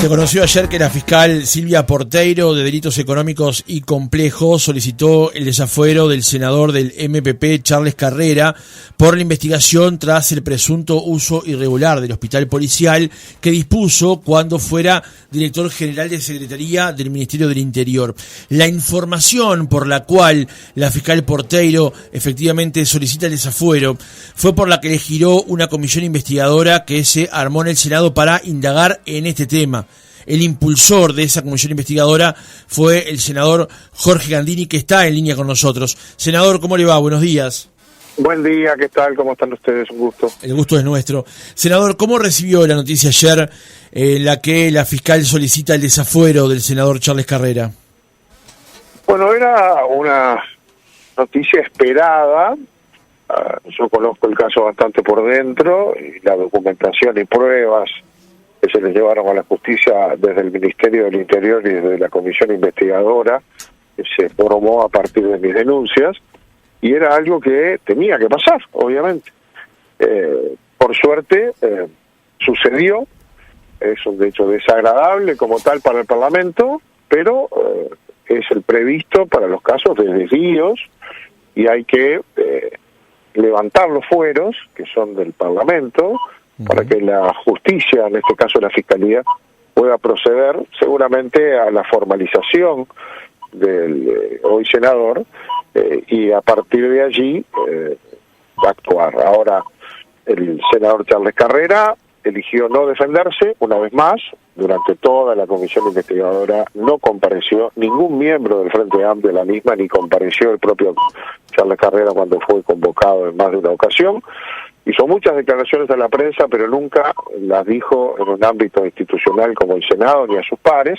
Se conoció ayer que la fiscal Silvia Porteiro, de Delitos Económicos y Complejos, solicitó el desafuero del senador del MPP, Charles Carrera, por la investigación tras el presunto uso irregular del hospital policial que dispuso cuando fuera director general de Secretaría del Ministerio del Interior. La información por la cual la fiscal Porteiro efectivamente solicita el desafuero fue por la que le giró una comisión investigadora que se armó en el Senado para indagar en este tema. El impulsor de esa comisión investigadora fue el senador Jorge Gandini, que está en línea con nosotros. Senador, ¿cómo le va? Buenos días. Buen día, ¿qué tal? ¿Cómo están ustedes? Un gusto. El gusto es nuestro. Senador, ¿cómo recibió la noticia ayer en la que la fiscal solicita el desafuero del senador Charles Carrera? Bueno, era una noticia esperada. Yo conozco el caso bastante por dentro, y la documentación y pruebas que se les llevaron a la justicia desde el Ministerio del Interior y desde la comisión investigadora que se formó a partir de mis denuncias, y era algo que tenía que pasar, obviamente. Por suerte, sucedió. Es un hecho desagradable como tal para el Parlamento, pero es el previsto para los casos de desvíos, y hay que levantar los fueros, que son del Parlamento, para que la justicia, en este caso la Fiscalía, pueda proceder seguramente a la formalización del hoy senador, y a partir de allí actuar. Ahora, el senador Charles Carrera eligió no defenderse una vez más. Durante toda la comisión investigadora no compareció ningún miembro del Frente Amplio de la misma, ni compareció el propio Charles Carrera cuando fue convocado en más de una ocasión. Hizo muchas declaraciones a la prensa, pero nunca las dijo en un ámbito institucional como el Senado ni a sus pares,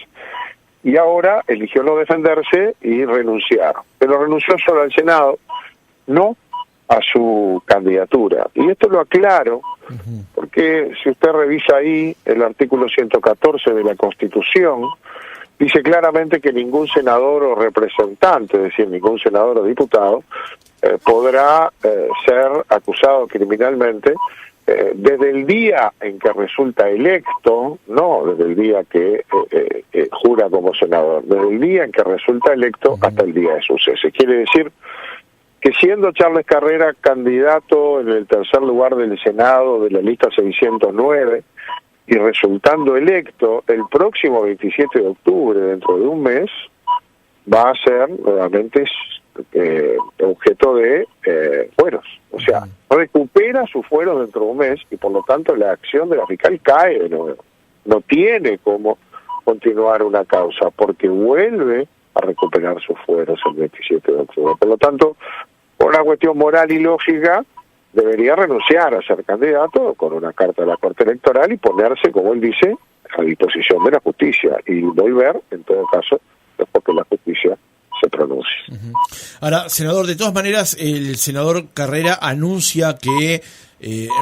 y ahora eligió no defenderse y renunciar. Pero renunció solo al Senado, no a su candidatura. Y esto lo aclaro, porque si usted revisa ahí el artículo 114 de la Constitución, dice claramente que ningún senador o representante, es decir, ningún senador o diputado, podrá ser acusado criminalmente desde el día en que resulta electo, no desde el día que jura como senador, desde el día en que resulta electo hasta el día de su cese. Quiere decir que siendo Charles Carrera candidato en el tercer lugar del Senado de la lista 609 y resultando electo el próximo 27 de octubre, dentro de un mes, va a ser nuevamente objeto de fueros. O sea, recupera sus fueros dentro de un mes, y por lo tanto la acción de la fiscal cae de nuevo. No tiene cómo continuar una causa porque vuelve a recuperar sus fueros el 27 de octubre. Por lo tanto, por una cuestión moral y lógica, debería renunciar a ser candidato con una carta de la Corte Electoral y ponerse, como él dice, a disposición de la justicia, y volver, en todo caso, después que la justicia se pronuncie. Ahora, senador, de todas maneras, el senador Carrera anuncia que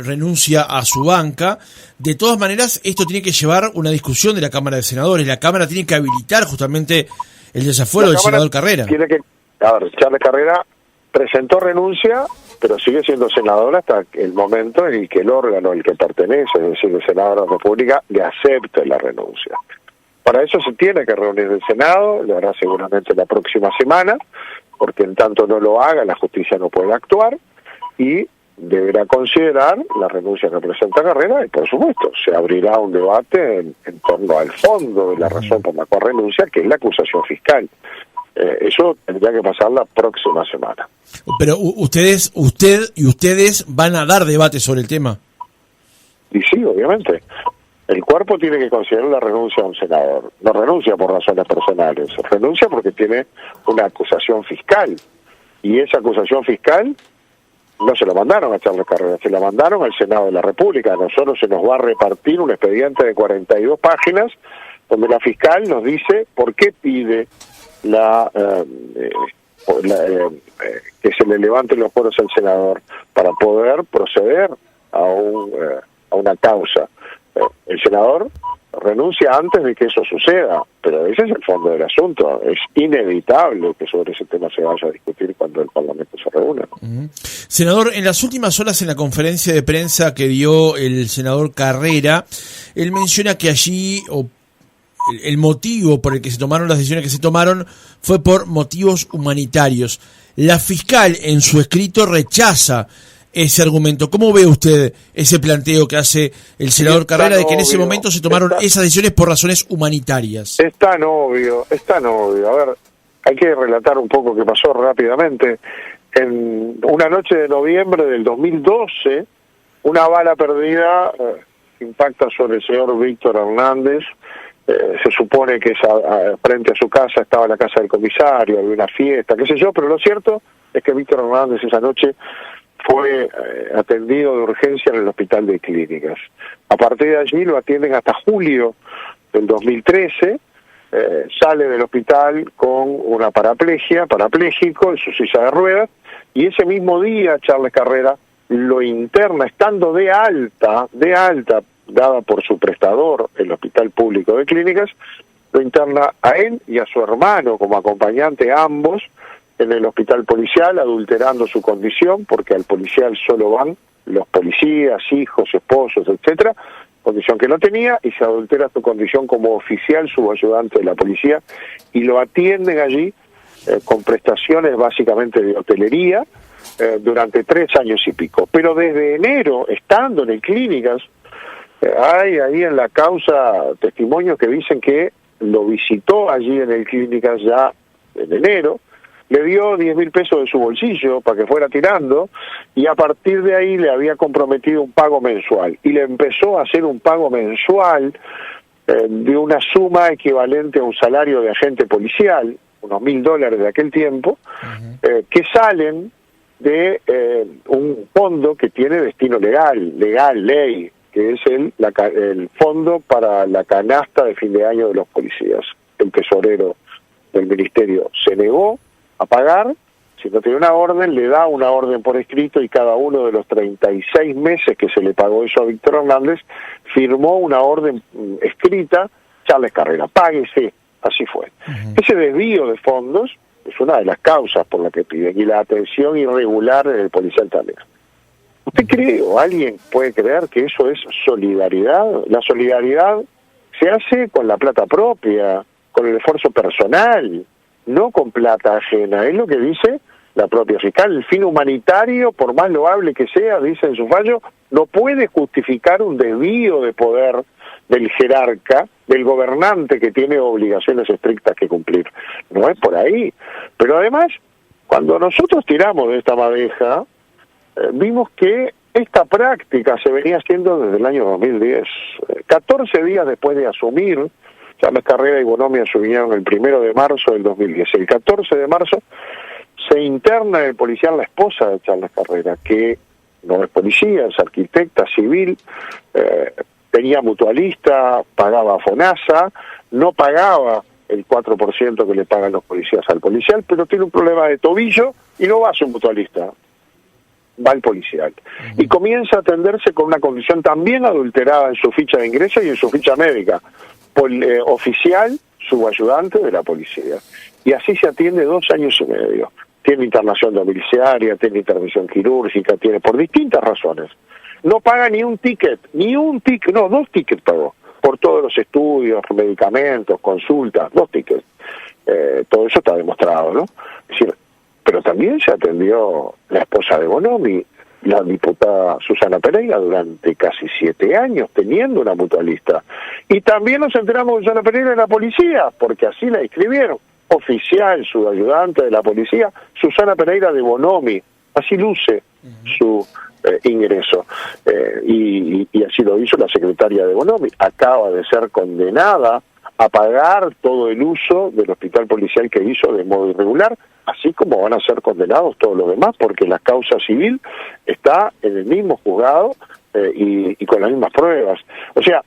renuncia a su banca. De todas maneras, esto tiene que llevar una discusión de la Cámara de Senadores. La Cámara tiene que habilitar justamente el desafuero del senador Carrera. Charles Carrera presentó renuncia, pero sigue siendo senador hasta el momento en el que el órgano al que pertenece, es decir, el Senado de la República, le acepte la renuncia. Para eso se tiene que reunir el Senado, lo hará seguramente la próxima semana, porque en tanto no lo haga, la justicia no puede actuar, y deberá considerar la renuncia que presenta Carrera, y por supuesto se abrirá un debate en torno al fondo de la razón por la cual renuncia, que es la acusación fiscal. Eso tendría que pasar la próxima semana. Pero usted y ustedes van a dar debate sobre el tema. Y sí, obviamente. El cuerpo tiene que considerar la renuncia a un senador. No renuncia por razones personales, renuncia porque tiene una acusación fiscal. Y esa acusación fiscal no se la mandaron a Charles Carrera, se la mandaron al Senado de la República. A nosotros se nos va a repartir un expediente de 42 páginas donde la fiscal nos dice por qué pide que se le levanten los fueros al senador para poder proceder a una causa. El senador renuncia antes de que eso suceda, pero ese es el fondo del asunto. Es inevitable que sobre ese tema se vaya a discutir cuando el Parlamento se reúna. Senador, en las últimas horas, en la conferencia de prensa que dio el senador Carrera, él menciona que allí el motivo por el que se tomaron las decisiones que se tomaron fue por motivos humanitarios. La fiscal en su escrito rechaza ese argumento. ¿Cómo ve usted ese planteo que hace el senador Carrera de que en ese momento se tomaron esas decisiones por razones humanitarias? Es tan obvio. A ver, hay que relatar un poco qué pasó rápidamente. En una noche de noviembre del 2012, una bala perdida impacta sobre el señor Víctor Hernández. Se supone que frente a su casa estaba la casa del comisario, había una fiesta, qué sé yo, pero lo cierto es que Víctor Hernández esa noche fue atendido de urgencia en el hospital de clínicas. A partir de allí lo atienden hasta julio del 2013, sale del hospital con una parapléjico en su silla de ruedas, y ese mismo día Charles Carrera lo interna, estando de alta, dada por su prestador, el Hospital Público de Clínicas, lo interna a él y a su hermano como acompañante, ambos, en el hospital policial, adulterando su condición, porque al policial solo van los policías, hijos, esposos, etcétera, condición que no tenía, y se adultera su condición como oficial subayudante de la policía, y lo atienden allí con prestaciones básicamente de hotelería durante 3 años y pico. Pero desde enero, estando en el Clínicas, hay ahí en la causa testimonios que dicen que lo visitó allí en el Clínicas ya en enero, le dio 10.000 pesos de su bolsillo para que fuera tirando, y a partir de ahí le había comprometido un pago mensual, y le empezó a hacer un pago mensual de una suma equivalente a un salario de agente policial, unos $1.000 de aquel tiempo, que salen de un fondo que tiene destino ley, que es el fondo para la canasta de fin de año de los policías. El tesorero del ministerio se negó a pagar. Si no tiene una orden, le da una orden por escrito, y cada uno de los 36 meses que se le pagó eso a Víctor Hernández, firmó una orden escrita: Charles Carrera, páguese. Así fue. Ese desvío de fondos es una de las causas por la que piden, y la atención irregular del policial también. ¿Usted cree, o alguien puede creer, que eso es solidaridad? La solidaridad se hace con la plata propia, con el esfuerzo personal, no con plata ajena. Es lo que dice la propia fiscal. El fin humanitario, por más loable que sea, dice en su fallo, no puede justificar un desvío de poder del jerarca, del gobernante que tiene obligaciones estrictas que cumplir. No es por ahí. Pero además, cuando nosotros tiramos de esta madeja, vimos que esta práctica se venía haciendo desde el año 2010. 14 días después de asumir, Charles Carrera y Bonomi asumieron el 1 de marzo del 2010. El 14 de marzo se interna en el policial la esposa de Charles Carrera, que no es policía, es arquitecta civil, tenía mutualista, pagaba FONASA, no pagaba el 4% que le pagan los policías al policial, pero tiene un problema de tobillo y no va a su mutualista, va al policial. Y comienza a atenderse con una condición también adulterada en su ficha de ingreso y en su ficha médica, oficial subayudante de la policía. Y así se atiende 2 años y medio. Tiene internación domiciliaria, tiene intervención quirúrgica, tiene por distintas razones. No paga ni un ticket, no, 2 tickets pagó, por todos los estudios, medicamentos, consultas, 2 tickets. Todo eso está demostrado, ¿no? Es decir, pero también se atendió la esposa de Bonomi, la diputada Susana Pereira, durante casi 7 años, teniendo una mutualista. Y también nos enteramos de Susana Pereira en la policía, porque así la inscribieron. Oficial, subayudante de la policía, Susana Pereira de Bonomi. Así luce su ingreso. Y así lo hizo la secretaria de Bonomi. Acaba de ser condenada a pagar todo el uso del hospital policial que hizo de modo irregular, así como van a ser condenados todos los demás, porque la causa civil está en el mismo juzgado y con las mismas pruebas. O sea,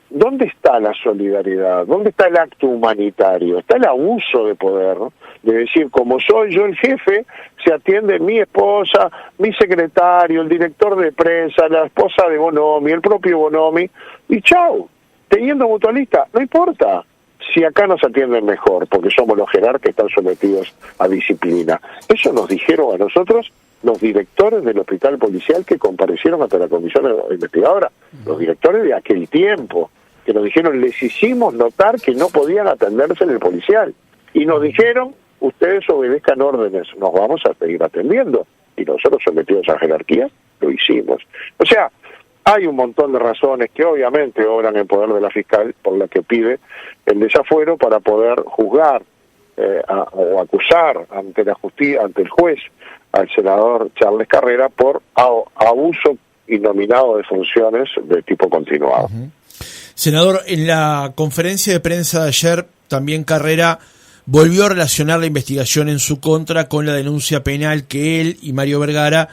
¿dónde está la solidaridad? ¿Dónde está el acto humanitario? Está el abuso de poder, ¿no? De decir, como soy yo el jefe, se atiende mi esposa, mi secretario, el director de prensa, la esposa de Bonomi, el propio Bonomi, y chau, teniendo mutualista, no importa si acá nos atienden mejor, porque somos los jerarcas que están sometidos a disciplina. Eso nos dijeron a nosotros los directores del hospital policial que comparecieron ante la comisión investigadora, los directores de aquel tiempo. que nos dijeron, les hicimos notar que no podían atenderse en el policial. Y nos dijeron, ustedes obedezcan órdenes, nos vamos a seguir atendiendo. Y nosotros, sometidos a jerarquía, lo hicimos. O sea, hay un montón de razones que obviamente obran en poder de la fiscal, por la que pide el desafuero para poder juzgar o acusar ante la justicia, ante el juez, al senador Charles Carrera por abuso innominado de funciones de tipo continuado. Senador, en la conferencia de prensa de ayer, también Carrera volvió a relacionar la investigación en su contra con la denuncia penal que él y Mario Vergara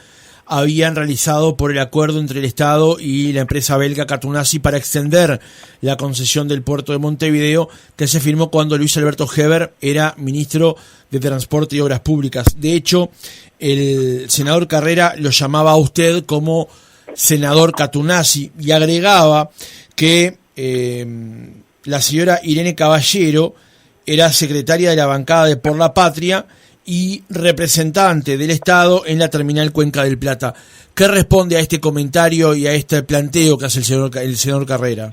habían realizado por el acuerdo entre el Estado y la empresa belga Katoenasy para extender la concesión del puerto de Montevideo, que se firmó cuando Luis Alberto Heber era ministro de Transporte y Obras Públicas. De hecho, el senador Carrera lo llamaba a usted como senador Katoenasy y agregaba que la señora Irene Caballero era secretaria de la bancada de Por la Patria y representante del Estado en la terminal Cuenca del Plata. ¿Qué responde a este comentario y a este planteo que hace el senador Carrera?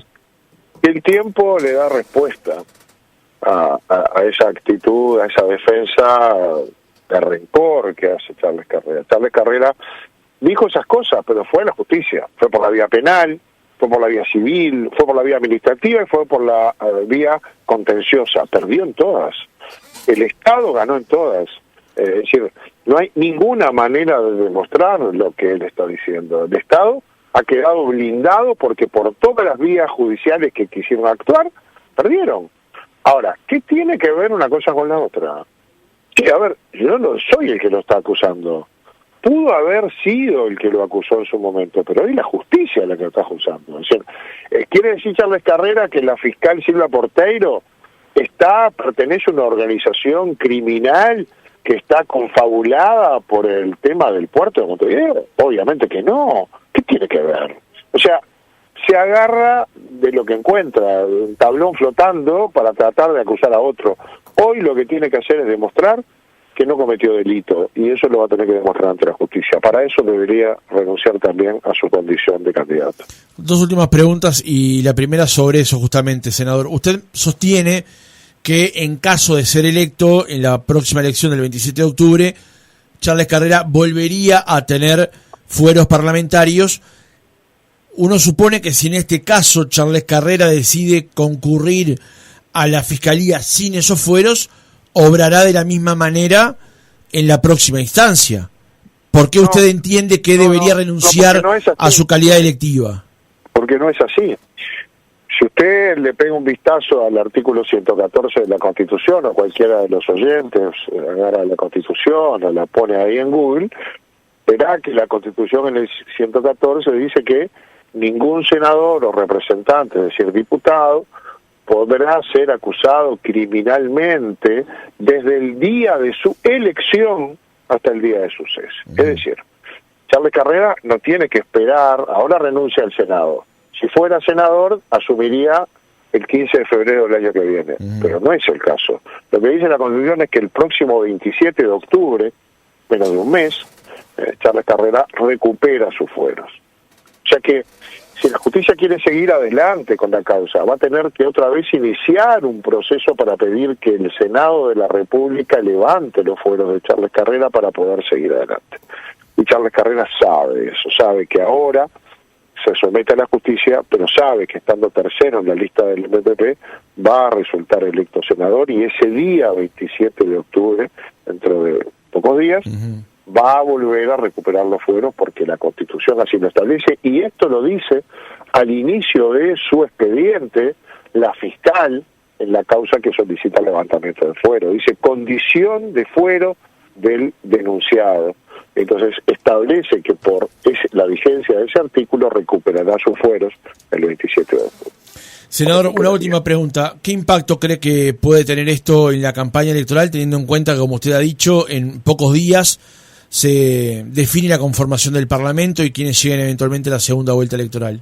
El tiempo le da respuesta a esa actitud, a esa defensa de rencor que hace Charles Carrera. Charles Carrera dijo esas cosas, pero fue a la justicia. Fue por la vía penal, fue por la vía civil, fue por la vía administrativa y fue por la vía contenciosa. Perdió en todas. El Estado ganó en todas. Es decir, no hay ninguna manera de demostrar lo que él está diciendo. El Estado ha quedado blindado porque por todas las vías judiciales que quisieron actuar, perdieron. Ahora, ¿qué tiene que ver una cosa con la otra? Sí, a ver, yo no soy el que lo está acusando. Pudo haber sido el que lo acusó en su momento, pero hoy la justicia es la que lo está acusando. Es decir, ¿quiere decir Charles Carrera que la fiscal Silvia Porteiro pertenece a una organización criminal que está confabulada por el tema del puerto de Montevideo? Obviamente que no. ¿Qué tiene que ver? O sea, se agarra de lo que encuentra, un tablón flotando para tratar de acusar a otro. Hoy lo que tiene que hacer es demostrar que no cometió delito, y eso lo va a tener que demostrar ante la justicia. Para eso debería renunciar también a su condición de candidato. Dos últimas preguntas, y la primera sobre eso justamente, senador. Usted sostiene que en caso de ser electo en la próxima elección del 27 de octubre, Charles Carrera volvería a tener fueros parlamentarios. Uno supone que si en este caso Charles Carrera decide concurrir a la Fiscalía sin esos fueros, obrará de la misma manera en la próxima instancia. ¿Por qué usted entiende que debería renunciar a su calidad electiva? Porque no es así. Si usted le pega un vistazo al artículo 114 de la Constitución, o cualquiera de los oyentes agarra la Constitución o la pone ahí en Google, verá que la Constitución en el 114 dice que ningún senador o representante, es decir, diputado, podrá ser acusado criminalmente desde el día de su elección hasta el día de su cese. Es decir, Charles Carrera no tiene que esperar, ahora renuncia al Senado. Si fuera senador, asumiría el 15 de febrero del año que viene, pero no es el caso. Lo que dice la Constitución es que el próximo 27 de octubre, menos de un mes, Charles Carrera recupera sus fueros. O sea que si la justicia quiere seguir adelante con la causa, va a tener que otra vez iniciar un proceso para pedir que el Senado de la República levante los fueros de Charles Carrera para poder seguir adelante. Y Charles Carrera sabe eso, sabe que ahora se somete a la justicia, pero sabe que estando tercero en la lista del MPP va a resultar electo senador, y ese día 27 de octubre, dentro de pocos días, va a volver a recuperar los fueros porque la Constitución así lo establece, y esto lo dice al inicio de su expediente la fiscal en la causa que solicita el levantamiento del fuero. Dice condición de fuero del denunciado. Entonces establece que por la vigencia de ese artículo recuperará sus fueros el 27 de octubre. Senador, una última pregunta. ¿Qué impacto cree que puede tener esto en la campaña electoral, teniendo en cuenta que, como usted ha dicho, en pocos días se define la conformación del Parlamento y quienes lleguen eventualmente a la segunda vuelta electoral?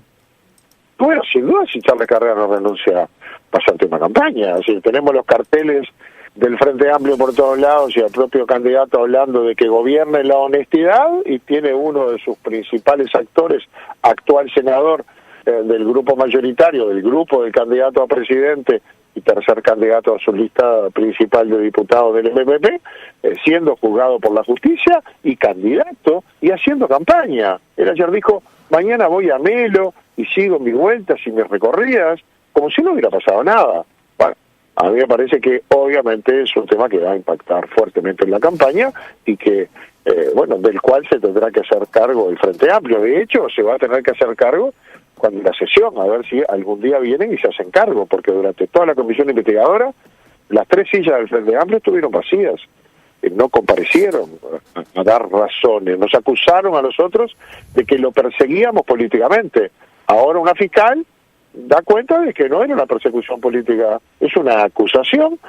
Bueno, sin duda, si Charles Carrera no renuncia, va a ser tema campaña. Es decir, tenemos los carteles del Frente Amplio por todos lados y al propio candidato hablando de que gobierne la honestidad, y tiene uno de sus principales actores, actual senador del grupo mayoritario, del grupo del candidato a presidente y tercer candidato a su lista principal de diputados del MPP, siendo juzgado por la justicia y candidato y haciendo campaña. Él ayer dijo, mañana voy a Melo y sigo mis vueltas y mis recorridas, como si no hubiera pasado nada. Bueno, a mí me parece que obviamente es un tema que va a impactar fuertemente en la campaña y que, bueno, del cual se tendrá que hacer cargo el Frente Amplio. De hecho, se va a tener que hacer cargo cuando la sesión, a ver si algún día vienen y se hacen cargo, porque durante toda la comisión investigadora, las 3 sillas del Frente Amplio estuvieron vacías, no comparecieron a dar razones, nos acusaron a nosotros de que lo perseguíamos políticamente. Ahora una fiscal da cuenta de que no era una persecución política, es una acusación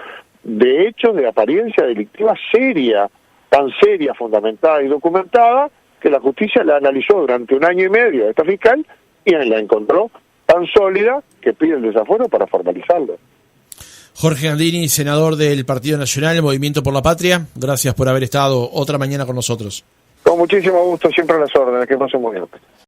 de hechos de apariencia delictiva seria, tan seria, fundamentada y documentada, que la justicia la analizó durante 1 año y medio a esta fiscal y la encontró tan sólida que pide el desafuero para formalizarlo. Jorge Gandini, senador del Partido Nacional, Movimiento por la Patria, gracias por haber estado otra mañana con nosotros. Con muchísimo gusto, siempre a las órdenes, que pasen muy bien.